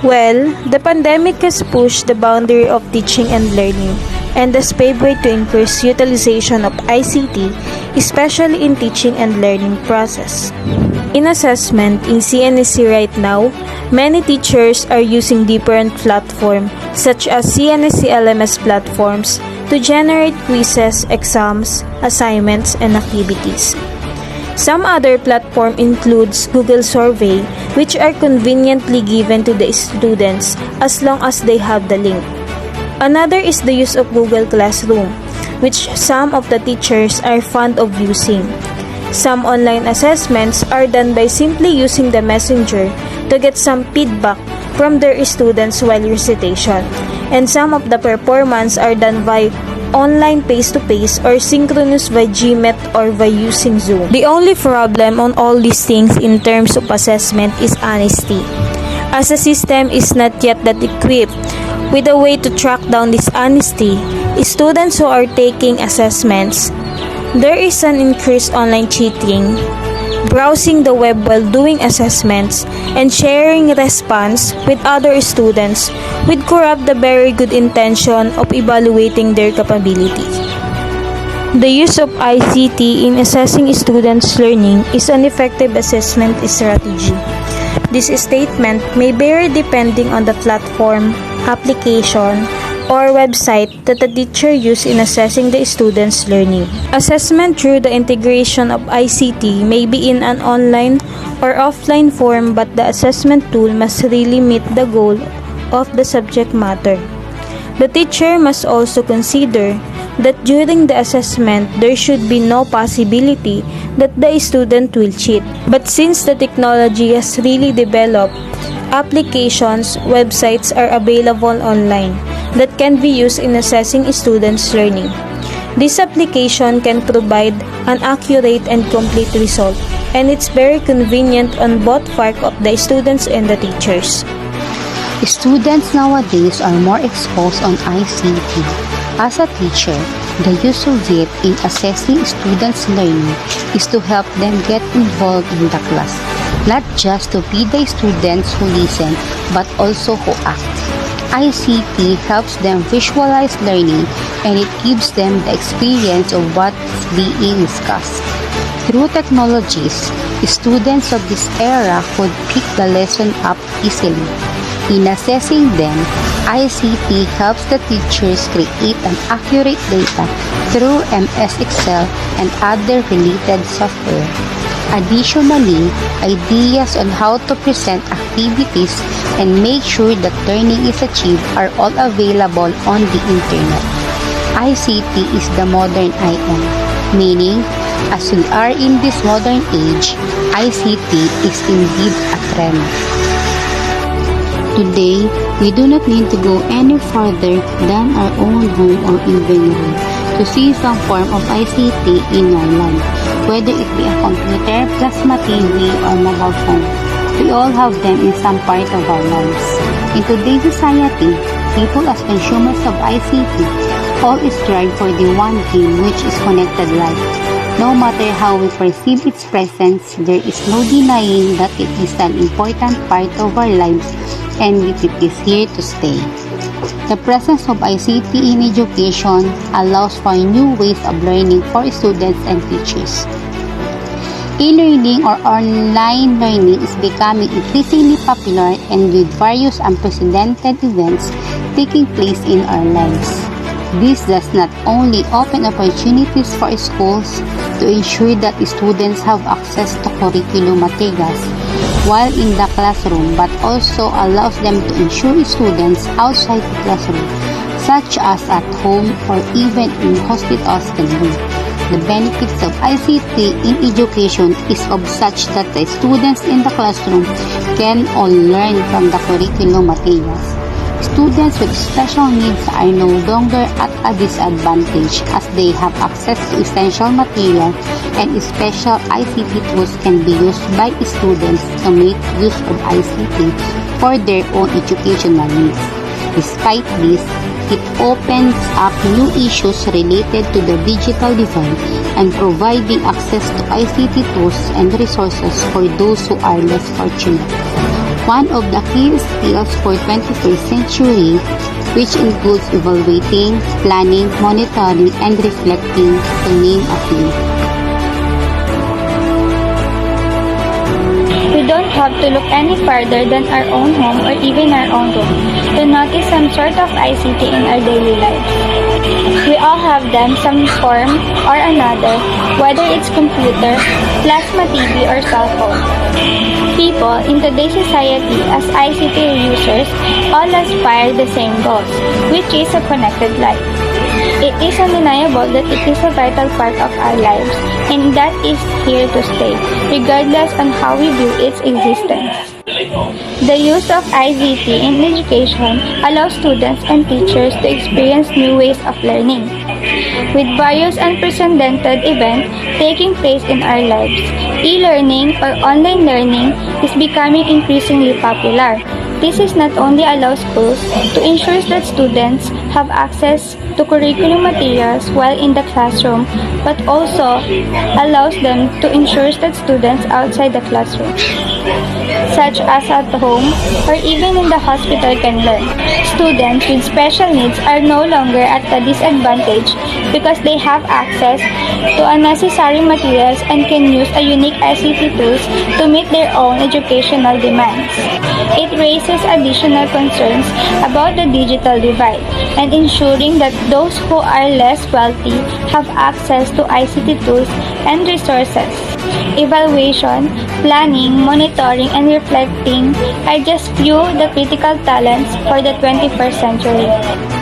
Well, the pandemic has pushed the boundary of teaching and learning and has paved way to increase utilization of ICT, especially in teaching and learning process. In assessment in CNSC right now, many teachers are using different platforms such as CNSC LMS platforms to generate quizzes, exams, assignments, and activities. Some other platform includes Google Survey, which are conveniently given to the students as long as they have the link. Another is the use of Google Classroom, which some of the teachers are fond of using. Some online assessments are done by simply using the messenger to get some feedback from their students while recitation, and some of the performance are done by online face-to-face or synchronous by GMET or by using Zoom. The only problem on all these things in terms of assessment is honesty, as the system is not yet that equipped with a way to track down this honesty. Students who are taking assessments, there is an increased online cheating, browsing the web while doing assessments, and sharing response with other students would corrupt the very good intention of evaluating their capability. The use of ICT in assessing students' learning is an effective assessment strategy. This statement may vary depending on the platform, application, or website that the teacher uses in assessing the student's learning. Assessment through the integration of ICT may be in an online or offline form, but the assessment tool must really meet the goal of the subject matter. The teacher must also consider that during the assessment, there should be no possibility that the student will cheat. But since the technology has really developed, applications, websites are available online that can be used in assessing students' learning. This application can provide an accurate and complete result, and it's very convenient on both part of the students and the teachers. Students nowadays are more exposed on ICT. As a teacher, the use of it in assessing students' learning is to help them get involved in the class, not just to be the students who listen, but also who act. ICT helps them visualize learning, and it gives them the experience of what's being discussed. Through technologies, students of this era could pick the lesson up easily. In assessing them, ICT helps the teachers create an accurate data through MS Excel and other related software. Additionally, ideas on how to present activities and make sure that learning is achieved are all available on the internet. ICT is the modern IM, meaning, as we are in this modern age, ICT is indeed a trend. Today, we do not need to go any further than our own home or living room to see some form of ICT in our life, whether it be a computer, plasma TV, or mobile phone. We all have them in some part of our lives. In today's society, people as consumers of ICT all strive for the one thing, which is connected life. No matter how we perceive its presence, there is no denying that it is an important part of our lives and it is here to stay. The presence of ICT in education allows for new ways of learning for students and teachers. E-learning or online learning is becoming increasingly popular, and with various unprecedented events taking place in our lives. This does not only open opportunities for schools to ensure that students have access to curriculum materials while in the classroom, but also allows them to ensure students outside the classroom, such as at home or even in hospitals can do. The benefits of ICT in education is of such that the students in the classroom can all learn from the curriculum materials. Students with special needs are no longer at a disadvantage as they have access to essential material, and special ICT tools can be used by students to make use of ICT for their own educational needs. Despite this, it opens up new issues related to the digital divide and providing access to ICT tools and resources for those who are less fortunate. one of the key skills for 21st century, which includes evaluating, planning, monitoring, and reflecting, to name a few. We don't have to look any further than our own home or even our own room to notice some sort of ICT in our daily lives. We all have them some form or another, whether it's computer, plasma TV, or cell phone. People in today's society as ICT users all aspire the same goals, which is a connected life. It is undeniable that it is a vital part of our lives and that is here to stay, regardless on how we view its existence. The use of ICT in education allows students and teachers to experience new ways of learning. With various unprecedented events taking place in our lives, e-learning or online learning is becoming increasingly popular. This is not only allows schools to ensure that students have access to curriculum materials while in the classroom, but also allows them to ensure that students outside the classroom, such as at home or even in the hospital, can learn. Students with special needs are no longer at a disadvantage because they have access to unnecessary materials and can use a unique ICT tools to meet their own educational demands. It raises additional concerns about the digital divide and ensuring that those who are less wealthy have access to ICT tools and resources. Evaluation, planning, monitoring, and reflecting are just few of the critical talents for the 21st century.